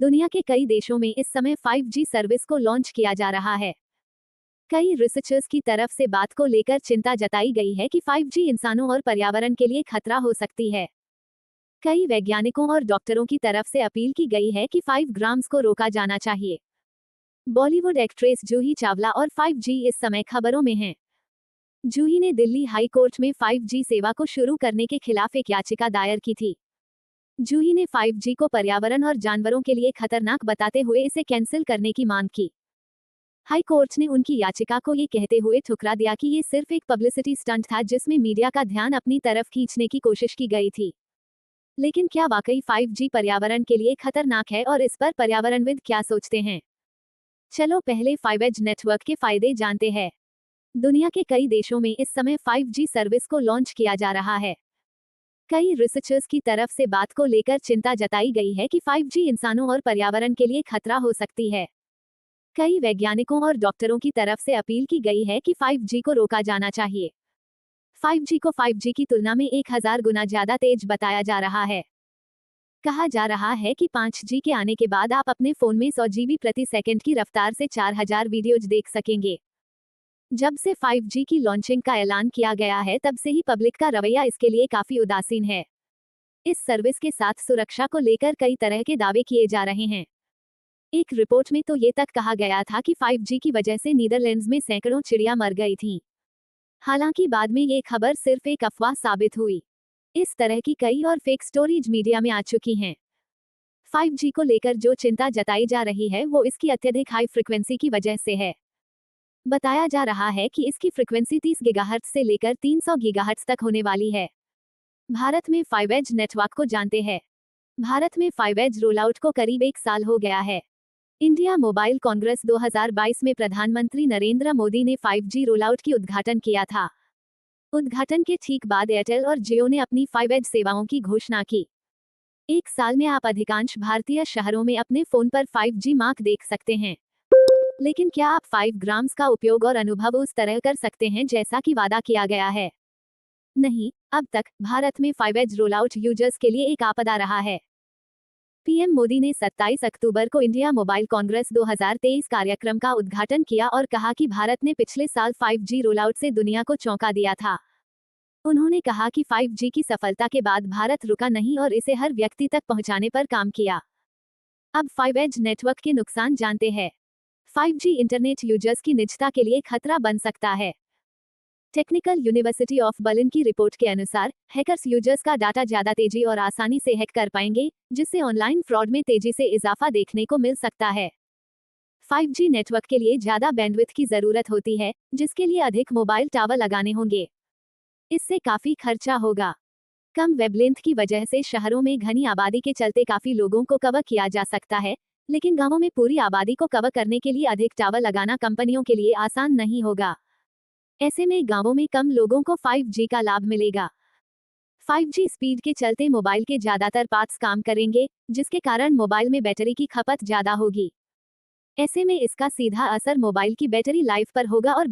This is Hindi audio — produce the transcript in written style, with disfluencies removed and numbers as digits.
दुनिया के कई देशों में इस समय 5G सर्विस को लॉन्च किया जा रहा है। कई रिसर्चर्स की तरफ से बात को लेकर चिंता जताई गई है कि 5G इंसानों और पर्यावरण के लिए खतरा हो सकती है। कई वैज्ञानिकों और डॉक्टरों की तरफ से अपील की गई है कि 5 ग्राम्स को रोका जाना चाहिए। बॉलीवुड एक्ट्रेस जूही चावला और 5G इस समय खबरों में हैं। जूही ने दिल्ली हाई कोर्ट में 5G सेवा को शुरू करने के खिलाफ एक याचिका दायर की थी। जूही ने 5G को पर्यावरण और जानवरों के लिए खतरनाक बताते हुए इसे कैंसिल करने की मांग की। हाई कोर्ट ने उनकी याचिका को ये कहते हुए ठुकरा दिया कि ये सिर्फ एक पब्लिसिटी स्टंट था जिसमें मीडिया का ध्यान अपनी तरफ खींचने की कोशिश की गई थी। लेकिन क्या वाकई 5G पर्यावरण के लिए खतरनाक है और इस पर पर्यावरणविद क्या सोचते हैं? चलो पहले 5G नेटवर्क के फायदे जानते हैं। दुनिया के कई देशों में इस समय 5G सर्विस को लॉन्च किया जा रहा है। कई रिसर्चर्स की तरफ से बात को लेकर चिंता जताई गई है कि 5G इंसानों और पर्यावरण के लिए खतरा हो सकती है। कई वैज्ञानिकों और डॉक्टरों की तरफ से अपील की गई है कि 5G को रोका जाना चाहिए। 5G को 4G की तुलना में 1000 गुना ज्यादा तेज बताया जा रहा है। कहा जा रहा है कि 5G के आने के बाद आप अपने फोन में 100 GB प्रति सेकंड की रफ्तार से 4000 वीडियोज देख सकेंगे। जब से 5G की लॉन्चिंग का ऐलान किया गया है तब से ही पब्लिक का रवैया इसके लिए काफी उदासीन है। इस सर्विस के साथ सुरक्षा को लेकर कई तरह के दावे किए जा रहे हैं। एक रिपोर्ट में तो ये तक कहा गया था कि 5G की वजह से नीदरलैंड्स में सैकड़ों चिड़िया मर गई थीं। हालांकि बाद में ये खबर सिर्फ एक अफवाह साबित हुई। इस तरह की कई और फेक स्टोरीज मीडिया में आ चुकी हैं। 5G को लेकर जो चिंता जताई जा रही है वो इसकी अत्यधिक हाई फ्रिक्वेंसी की वजह से है। बताया जा रहा है कि इसकी फ्रिक्वेंसी 30 गीगाहर्ट्ज से लेकर 300 गीगाहर्ट्ज तक होने वाली है। भारत में 5G नेटवर्क को जानते हैं। भारत में 5G रोलआउट को करीब 1 साल हो गया है। इंडिया मोबाइल कांग्रेस 2022 में प्रधानमंत्री नरेंद्र मोदी ने 5G रोलआउट की उद्घाटन किया था। उद्घाटन के ठीक बाद एयरटेल और जियो ने अपनी 5G सेवाओं की घोषणा की। 1 साल में आप अधिकांश भारतीय शहरों में अपने फोन पर 5G मार्क देख सकते हैं। लेकिन क्या आप 5 ग्राम्स का उपयोग और अनुभव उस तरह कर सकते हैं जैसा कि वादा किया गया है? नहीं, अब तक भारत में 5G रोलआउट यूजर्स के लिए एक आपदा रहा है। पीएम मोदी ने 27 अक्टूबर को इंडिया मोबाइल कांग्रेस 2023 कार्यक्रम का उद्घाटन किया और कहा कि भारत ने पिछले साल 5G रोलआउट से दुनिया को चौंका दिया था। उन्होंने कहा कि 5G की सफलता के बाद भारत रुका नहीं और इसे हर व्यक्ति तक पहुंचाने पर काम किया। अब 5G नेटवर्क के नुकसान जानते हैं। 5G इंटरनेट यूजर्स की निजता के लिए खतरा बन सकता है। टेक्निकल यूनिवर्सिटी ऑफ बर्लिन की रिपोर्ट के अनुसार हैकर्स यूजर्स का डाटा ज्यादा तेजी और आसानी से हैक कर पाएंगे, जिससे ऑनलाइन फ्रॉड में तेजी से इजाफा देखने को मिल सकता है। 5G नेटवर्क के लिए ज्यादा बैंडविड्थ की जरूरत होती है, जिसके लिए अधिक मोबाइल टावर लगाने होंगे। इससे काफी खर्चा होगा। कम वेबलेंथ की वजह से शहरों में घनी आबादी के चलते काफी लोगों को कवर किया जा सकता है, लेकिन गांवों में पूरी आबादी को कवर करने के लिए अधिक टावर लगाना कंपनियों के लिए आसान नहीं होगा। ऐसे में गांवों में कम लोगों को 5G का लाभ मिलेगा। 5G स्पीड के चलते मोबाइल के ज्यादातर पार्ट्स काम करेंगे, जिसके कारण मोबाइल में बैटरी की खपत ज्यादा होगी। ऐसे में इसका सीधा असर मोबाइल की बैटरी लाइफ पर होगा और